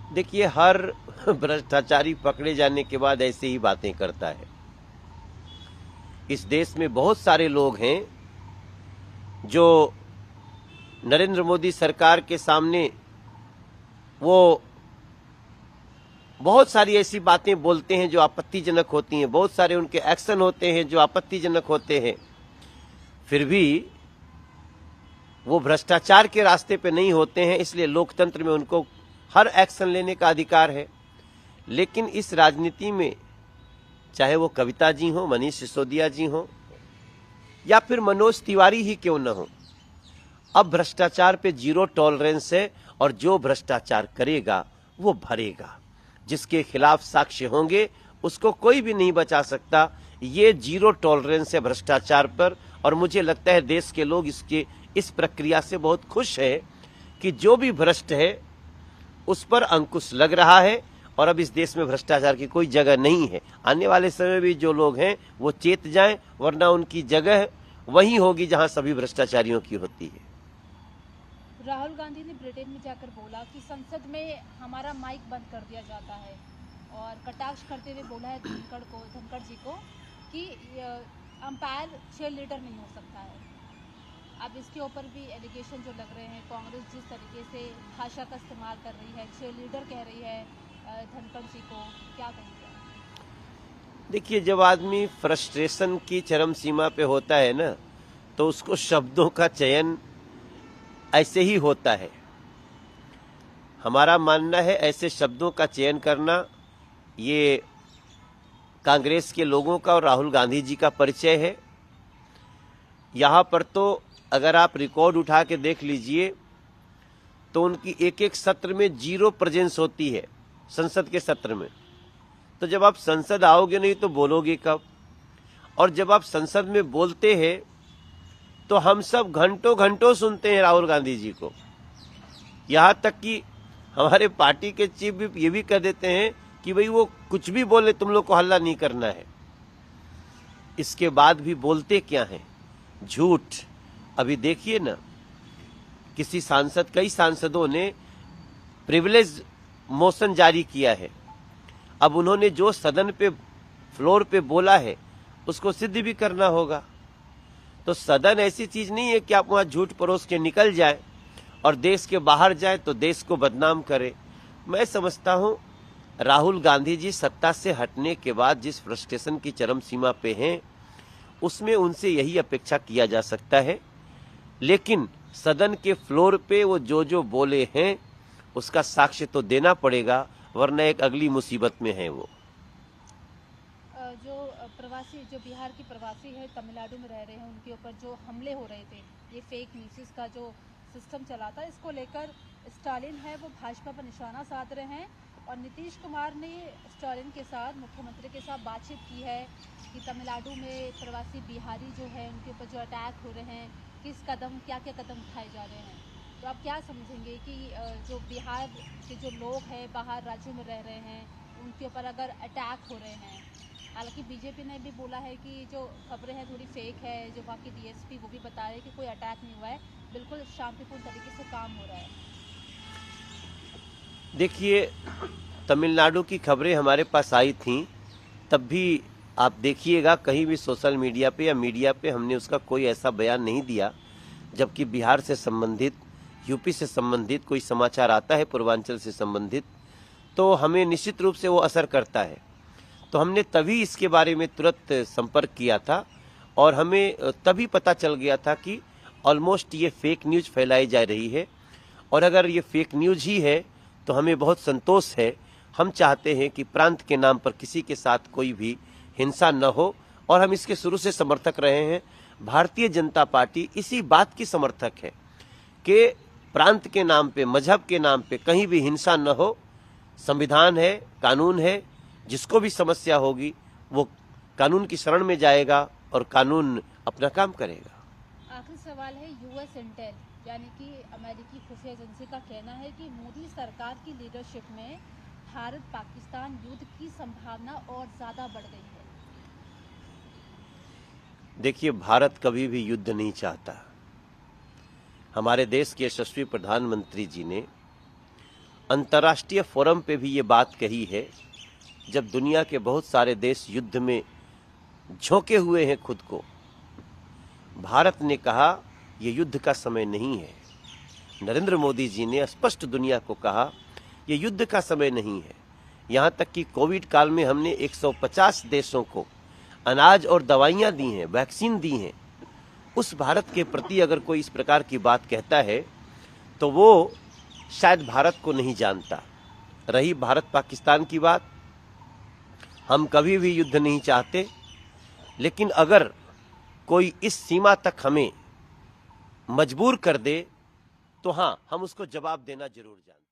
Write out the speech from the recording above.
देखिए, हर भ्रष्टाचारी पकड़े जाने के बाद ऐसे ही बातें करता है। इस देश में बहुत सारे लोग हैं जो नरेंद्र मोदी सरकार के सामने वो बहुत सारी ऐसी बातें बोलते हैं जो आपत्तिजनक होती हैं, बहुत सारे उनके एक्शन होते हैं जो आपत्तिजनक होते हैं, फिर भी वो भ्रष्टाचार के रास्ते पे नहीं होते हैं। इसलिए लोकतंत्र में उनको हर एक्शन लेने का अधिकार है। लेकिन इस राजनीति में चाहे वो कविता जी हो, मनीष सिसोदिया जी हो, या फिर मनोज तिवारी ही क्यों न हो, अब भ्रष्टाचार पे जीरो टॉलरेंस है और जो भ्रष्टाचार करेगा वो भरेगा। जिसके खिलाफ साक्ष्य होंगे उसको कोई भी नहीं बचा सकता। ये जीरो टॉलरेंस है भ्रष्टाचार पर, और मुझे लगता है देश के लोग इस प्रक्रिया से बहुत खुश है कि जो भी भ्रष्ट है उस पर अंकुश लग रहा है और अब इस देश में भ्रष्टाचार की कोई जगह नहीं है। आने वाले समय में भी जो लोग हैं वो चेत जाएं, वरना उनकी जगह वही होगी जहां सभी भ्रष्टाचारियों की होती है। राहुल गांधी ने ब्रिटेन में जाकर बोला कि संसद में हमारा माइक बंद कर दिया जाता है और कटाक्ष करते हुए बोला है धनखड़ जी को कि अंपायर चीयर लीडर नहीं हो सकता है। अब इसके ऊपर भी एलिगेशन जो लग रहे हैं, कांग्रेस जिस तरीके से भाषा का इस्तेमाल कर रही है, चीयर लीडर कह रही है धनखड़ जी को, क्या कहेंगे? देखिए, जब आदमी फ्रस्ट्रेशन की चरम सीमा पे होता है ना, तो उसको शब्दों का चयन ऐसे ही होता है। हमारा मानना है ऐसे शब्दों का चयन करना ये कांग्रेस के लोगों का और राहुल गांधी जी का परिचय है। यहाँ पर तो अगर आप रिकॉर्ड उठा के देख लीजिए तो उनकी एक एक सत्र में जीरो प्रेजेंस होती है, संसद के सत्र में। तो जब आप संसद आओगे नहीं तो बोलोगे कब? और जब आप संसद में बोलते हैं तो हम सब घंटों घंटों सुनते हैं राहुल गांधी जी को। यहाँ तक कि हमारे पार्टी के चीफ भी ये भी कह देते हैं कि भाई वो कुछ भी बोले, तुम लोग को हल्ला नहीं करना है। इसके बाद भी बोलते क्या हैं? झूठ। अभी देखिए ना, कई सांसदों ने प्रिविलेज मोशन जारी किया है। अब उन्होंने जो सदन पे फ्लोर पे बोला है उसको सिद्ध भी करना होगा। तो सदन ऐसी चीज नहीं है कि आप वहां झूठ परोस के निकल जाए और देश के बाहर जाए तो देश को बदनाम करे। मैं समझता हूं राहुल गांधी जी सत्ता से हटने के बाद जिस फ्रस्ट्रेशन की चरम सीमा पे हैं, उसमें उनसे यही अपेक्षा किया जा सकता है। लेकिन सदन के फ्लोर पे वो जो बोले हैं उसका साक्ष्य तो देना पड़ेगा, वरना एक अगली मुसीबत में है वो। जो प्रवासी, जो बिहार की प्रवासी है, तमिलनाडु में रह रहे हैं, उनके ऊपर जो हमले हो रहे थे, ये फेक न्यूज़ का जो सिस्टम चला था, इसको लेकर स्टालिन है वो भाजपा पर निशाना साध रहे हैं। और नीतीश कुमार ने स्टालिन के साथ, मुख्यमंत्री के साथ बातचीत की है कि तमिलनाडु में प्रवासी बिहारी जो है उनके ऊपर जो अटैक हो रहे हैं, क्या क्या कदम उठाए जा रहे हैं। तो आप क्या समझेंगे कि जो बिहार के जो लोग हैं बाहर राज्यों में रह रहे हैं, उनके ऊपर अगर अटैक हो रहे हैं, हालांकि बीजेपी ने भी बोला है कि जो खबरें हैं थोड़ी फेक है, जो वहाँ की डीएसपी वो भी बता रहे हैं कि कोई अटैक नहीं हुआ है, बिल्कुल शांतिपूर्ण तरीके से काम हो रहा है। देखिए, तमिलनाडु की खबरें हमारे पास आई थीं, तब भी आप देखिएगा कहीं भी सोशल मीडिया पे या मीडिया पे हमने उसका कोई ऐसा बयान नहीं दिया। जबकि बिहार से संबंधित, यूपी से संबंधित कोई समाचार आता है, पूर्वांचल से संबंधित, तो हमें निश्चित रूप से वो असर करता है। तो हमने तभी इसके बारे में तुरंत संपर्क किया था और हमें तभी पता चल गया था कि ऑलमोस्ट ये फेक न्यूज फैलाई जा रही है। और अगर ये फेक न्यूज ही है तो हमें बहुत संतोष है। हम चाहते हैं कि प्रांत के नाम पर किसी के साथ कोई भी हिंसा न हो, और हम इसके शुरू से समर्थक रहे हैं। भारतीय जनता पार्टी इसी बात की समर्थक है कि प्रांत के नाम पे, मजहब के नाम पे कहीं भी हिंसा न हो। संविधान है, कानून है, जिसको भी समस्या होगी वो कानून की शरण में जाएगा और कानून अपना काम करेगा। आखिरी सवाल है, यूएस इंटेल यानी कि अमेरिकी खुफिया एजेंसी का कहना है कि मोदी सरकार की लीडरशिप में भारत पाकिस्तान युद्ध की संभावना और ज्यादा बढ़ गई है। देखिए, भारत कभी भी युद्ध नहीं चाहता। हमारे देश के यशस्वी प्रधानमंत्री जी ने अंतर्राष्ट्रीय फोरम पे भी ये बात कही है, जब दुनिया के बहुत सारे देश युद्ध में झोंके हुए हैं खुद को, भारत ने कहा ये युद्ध का समय नहीं है। नरेंद्र मोदी जी ने स्पष्ट दुनिया को कहा ये युद्ध का समय नहीं है। यहाँ तक कि कोविड काल में हमने 150 देशों को अनाज और दवाइयाँ दी हैं, वैक्सीन दी हैं। उस भारत के प्रति अगर कोई इस प्रकार की बात कहता है तो वो शायद भारत को नहीं जानता। रही भारत पाकिस्तान की बात, हम कभी भी युद्ध नहीं चाहते, लेकिन अगर कोई इस सीमा तक हमें मजबूर कर दे तो हाँ, हम उसको जवाब देना जरूर जानते हैं।